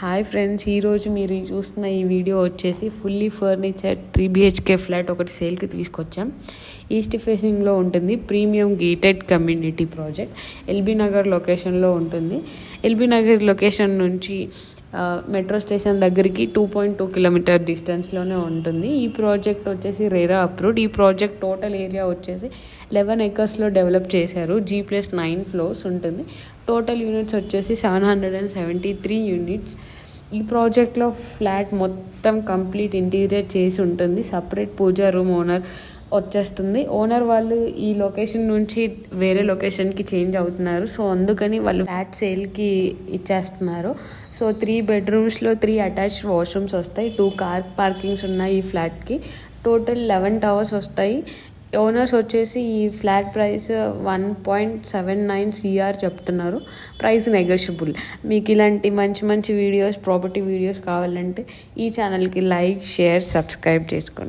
Hi friends, ఈరోజు మీరు చూస్తున్న ఈ వీడియో వచ్చేసి ఫుల్లీ ఫర్నిచర్ 3BHK ఫ్లాట్ ఒకటి సేల్కి తీసుకొచ్చాం. ఈస్ట్ ఫేసింగ్లో ఉంటుంది. Premium gated community project LB Nagar లొకేషన్లో ఉంటుంది. ఎల్బీ నగర్ లొకేషన్ నుంచి మెట్రో స్టేషన్ దగ్గరికి 2.2 కిలోమీటర్ డిస్టెన్స్లోనే ఉంటుంది. ఈ ప్రాజెక్ట్ వచ్చేసి రేరా అప్రూవ్డ్. ఈ ప్రాజెక్ట్ టోటల్ ఏరియా వచ్చేసి 11 acres డెవలప్ చేశారు. G+9 floors ఉంటుంది. టోటల్ యూనిట్స్ వచ్చేసి 773 యూనిట్స్. ఈ ప్రాజెక్ట్లో ఫ్లాట్ మొత్తం కంప్లీట్ ఇంటీరియర్ చేసి ఉంటుంది. సపరేట్ పూజా రూమ్ ఓనర్ వచ్చేస్తుంది. ఓనర్ వాళ్ళు ఈ లొకేషన్ నుంచి వేరే లొకేషన్కి చేంజ్ అవుతున్నారు. సో అందుకని వాళ్ళు ఫ్లాట్ సేల్కి ఇచ్చేస్తున్నారు. సో 3 bedrooms 3 అటాచ్డ్ వాష్రూమ్స్ వస్తాయి. 2 కార్ పార్కింగ్స్ ఉన్నాయి ఈ ఫ్లాట్కి. టోటల్ 11 towers వస్తాయి. ఓనర్స్ వచ్చేసి ఈ ఫ్లాట్ ప్రైస్ 1.79 CR చెప్తున్నారు. Price negotiable. మీకు ఇలాంటి మంచి మంచి వీడియోస్, ప్రాపర్టీ వీడియోస్ కావాలంటే ఈ ఛానల్కి లైక్, షేర్, సబ్స్క్రైబ్ చేసుకోండి.